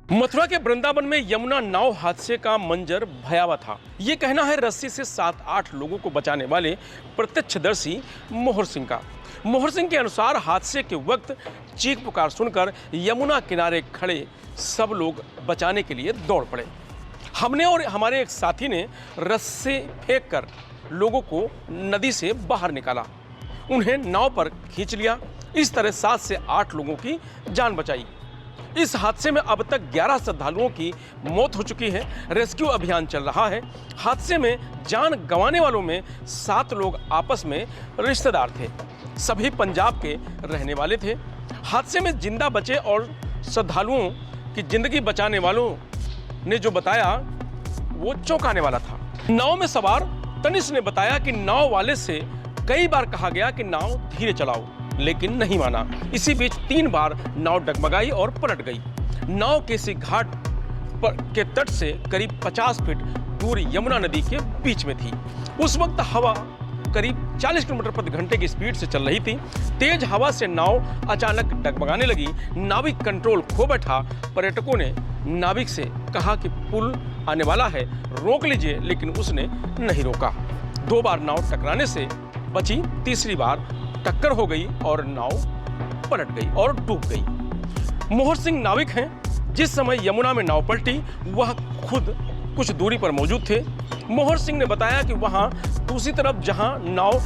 मथुरा के वृंदावन में यमुना नाव हादसे का मंजर भयावह था। ये कहना है रस्सी से 7-8 लोगों को बचाने वाले प्रत्यक्षदर्शी मोहर सिंह का। मोहर सिंह के अनुसार हादसे के वक्त चीख पुकार सुनकर यमुना किनारे खड़े सब लोग बचाने के लिए दौड़ पड़े। हमने और हमारे एक साथी ने रस्सी फेंक कर लोगों को नदी से बाहर निकाला, उन्हें नाव पर खींच लिया। इस तरह 7 से 8 लोगों की जान बचाई। इस हादसे में अब तक 11 श्रद्धालुओं की मौत हो चुकी है। रेस्क्यू अभियान चल रहा है। हादसे में जान गंवाने वालों में 7 लोग आपस में रिश्तेदार थे। सभी पंजाब के रहने वाले थे। हादसे में जिंदा बचे और श्रद्धालुओं की जिंदगी बचाने वालों ने जो बताया वो चौंकाने वाला था। नाव में सवार तनिष ने बताया कि नाव वाले से कई बार कहा गया कि नाव धीरे चलाओ, लेकिन नहीं माना। इसी बीच 3 बार नाव डगमगाई और पलट गई। नाव किसी घाट के तट से करीब 50 फीट दूर यमुना नदी के बीच में थी। उस वक्त हवा करीब 40 किलोमीटर प्रति घंटे की स्पीड से चल रही थी। तेज हवा से नाव अचानक डगमगाने लगी। नाविक कंट्रोल खो बैठा। पर्यटकों ने नाविक से कहा कि पुल आने वाला है, रोक लीजिए, लेकिन उसने नहीं रोका। 2 बार नाव टकराने से बची, तीसरी बार टक्कर हो गई और नाव पलट गई और डूब गई। मोहर सिंह नाविक हैं। जिस समय यमुना में नाव पलटी वह खुद कुछ दूरी पर मौजूद थे। मोहर सिंह ने बताया कि वहां दूसरी तरफ जहां नाव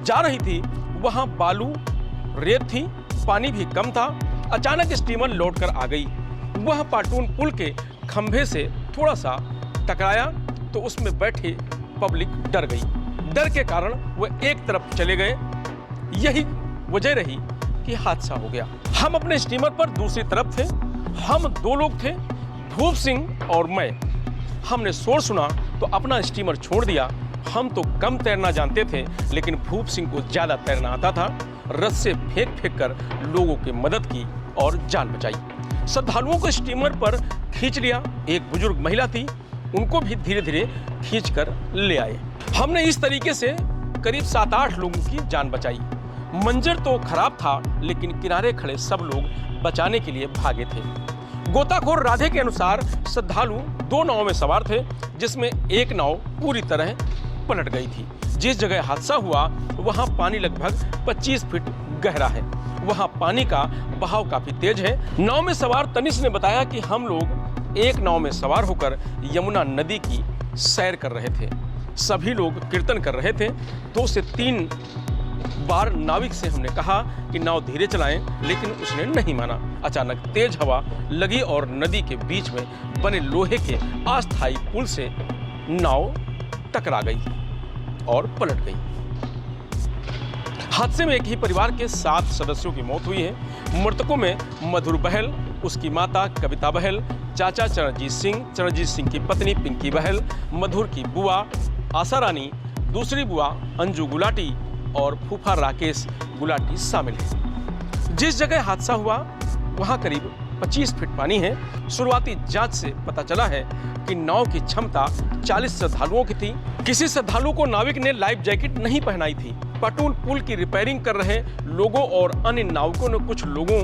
जा रही थी वहां बालू रेत थी, पानी भी कम था। अचानक स्टीमर लौट कर आ गई। वह पाटून पुल के खंभे से थोड़ा सा टकराया तो उसमें बैठे पब्लिक डर गई। डर के कारण वह एक तरफ चले गए। यही वजह रही कि हादसा हो गया। हम अपने स्टीमर पर दूसरी तरफ थे। हम 2 लोग थे, भूप सिंह और मैं। हमने शोर सुना तो अपना स्टीमर छोड़ दिया। हम तो कम तैरना जानते थे, लेकिन भूप सिंह को ज्यादा तैरना आता था। रस्से फेंक फेंक कर लोगों की मदद की और जान बचाई। श्रद्धालुओं को स्टीमर पर खींच लिया। एक बुजुर्ग महिला थी, उनको भी धीरे धीरे खींच कर ले आए। हमने इस तरीके से करीब 7-8 लोगों की जान बचाई। मंजर तो खराब था, लेकिन किनारे खड़े सब लोग बचाने के लिए भागे थे। गोताखोर राधे के अनुसार श्रद्धालु 2 नाव में सवार थे, जिसमें एक नाव पूरी तरह पलट गई थी। जिस जगह हादसा हुआ वहां पानी लगभग 25 फीट गहरा है। वहां पानी का बहाव काफी तेज है। नाव में सवार तनिष ने बताया कि हम लोग एक नाव में सवार होकर यमुना नदी की सैर कर रहे थे। सभी लोग कीर्तन कर रहे थे। 2 से 3 बार नाविक से हमने कहा कि नाव धीरे चलाएं, लेकिन उसने नहीं माना। अचानक तेज हवा लगी और नदी के बीच में बने लोहे के अस्थायी पुल से नाव टकरा गई और पलट गई। हादसे में एक ही परिवार के 7 सदस्यों की मौत हुई है। मृतकों में मधुर बहल, उसकी माता कविता बहल, चाचा चरणजीत सिंह की पत्नी पिंकी बहल, मधुर की बुआ आशा रानी, दूसरी बुआ अंजू गुलाटी और फूफा राकेश गुलाटी शामिल है। जिस जगह हादसा हुआ वहां करीब 25 फीट पानी है। शुरुआती जांच से पता चला है कि नाव की क्षमता 40 श्रद्धालुओं की थी। किसी श्रद्धालु को नाविक ने लाइफ जैकेट नहीं पहनाई थी। पाटून पुल की रिपेयरिंग कर रहे लोगों और अन्य नाविकों ने कुछ लोगों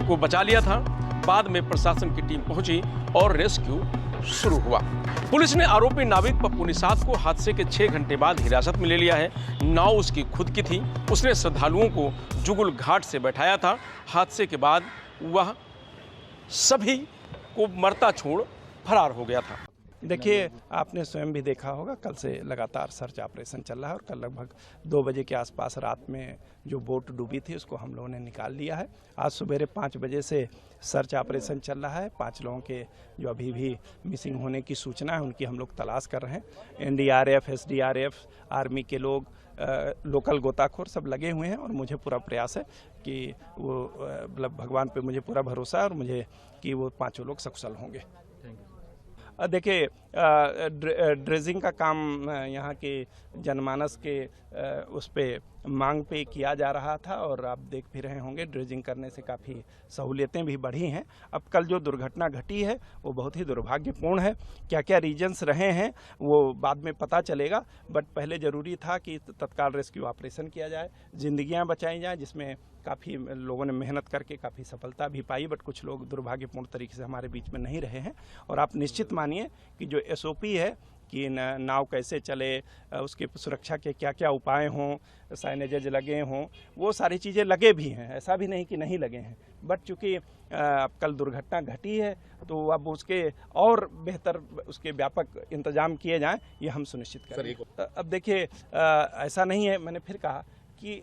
को बचा लिया था। बाद में प्रशासन की टीम पहुंची और रेस्क्यू शुरू हुआ। पुलिस ने आरोपी नाविक पप्पू निषाद को हादसे के 6 घंटे बाद हिरासत में ले लिया है। नाव उसकी खुद की थी। उसने श्रद्धालुओं को जुगुल घाट से बैठाया था। हादसे के बाद वह सभी को मरता छोड़ फरार हो गया था। देखिए, आपने स्वयं भी देखा होगा, कल से लगातार सर्च ऑपरेशन चल रहा है और कल लगभग 2 बजे के आसपास रात में जो बोट डूबी थी उसको हम लोगों ने निकाल लिया है। आज सुबह 5 बजे से सर्च ऑपरेशन चल रहा है। 5 लोगों के जो अभी भी मिसिंग होने की सूचना है उनकी हम लोग तलाश कर रहे हैं। NDRF, SDRF, आर्मी के लोग, लोकल गोताखोर सब लगे हुए हैं और मुझे पूरा प्रयास है कि वो मतलब भगवान पे मुझे पूरा भरोसा है और मुझे कि वो 5 लोग सकुशल होंगे। देखिए, ड्रेजिंग का काम यहाँ के जनमानस के उस पे मांग पे किया जा रहा था और आप देख भी रहे होंगे ड्रेजिंग करने से काफ़ी सहूलियतें भी बढ़ी हैं। अब कल जो दुर्घटना घटी है वो बहुत ही दुर्भाग्यपूर्ण है। क्या क्या रीजंस रहे हैं वो बाद में पता चलेगा, बट पहले ज़रूरी था कि तत्काल रेस्क्यू ऑपरेशन किया जाए, ज़िंदगियां बचाई जाएं, जिसमें काफ़ी लोगों ने मेहनत करके काफ़ी सफलता भी पाई, बट कुछ लोग दुर्भाग्यपूर्ण तरीके से हमारे बीच में नहीं रहे हैं। और आप निश्चित मानिए कि जो SOP है कि नाव कैसे चले, उसकी सुरक्षा के क्या क्या उपाय हों, साइनेजेज लगे हों, वो सारी चीज़ें लगे भी हैं, ऐसा भी नहीं कि नहीं लगे हैं। बट चूँकि अब कल दुर्घटना घटी है तो अब उसके और बेहतर उसके व्यापक इंतजाम किए जाएं, ये हम सुनिश्चित करें। अब देखिए ऐसा नहीं है, मैंने फिर कहा कि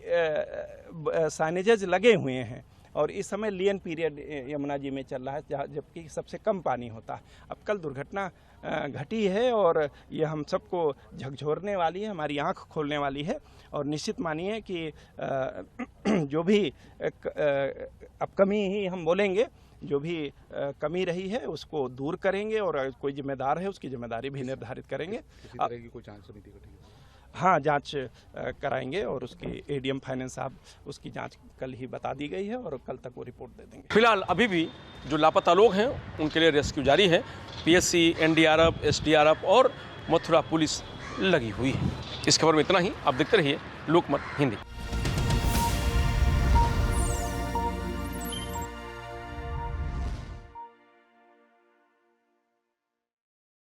साइनेजेज लगे हुए हैं और इस समय लियन पीरियड यमुना जी में चल रहा है जहाँ जबकि सबसे कम पानी होता है। अब कल दुर्घटना घटी है और ये हम सबको झकझोरने वाली है, हमारी आंख खोलने वाली है। और निश्चित मानिए कि जो भी अब कमी ही हम बोलेंगे, जो भी कमी रही है उसको दूर करेंगे और कोई जिम्मेदार है उसकी जिम्मेदारी भी निर्धारित करेंगे। किसी तरह की कोई जांच समिति गठित? हाँ, जांच कराएंगे और उसकी ADM फाइनेंस साहब उसकी जांच कल ही बता दी गई है और कल तक वो रिपोर्ट दे देंगे। फिलहाल अभी भी जो लापता लोग हैं उनके लिए रेस्क्यू जारी है। PSC, NDRF, SDRF और मथुरा पुलिस लगी हुई है। इस खबर में इतना ही। आप देखते रहिए लोकमत हिंदी।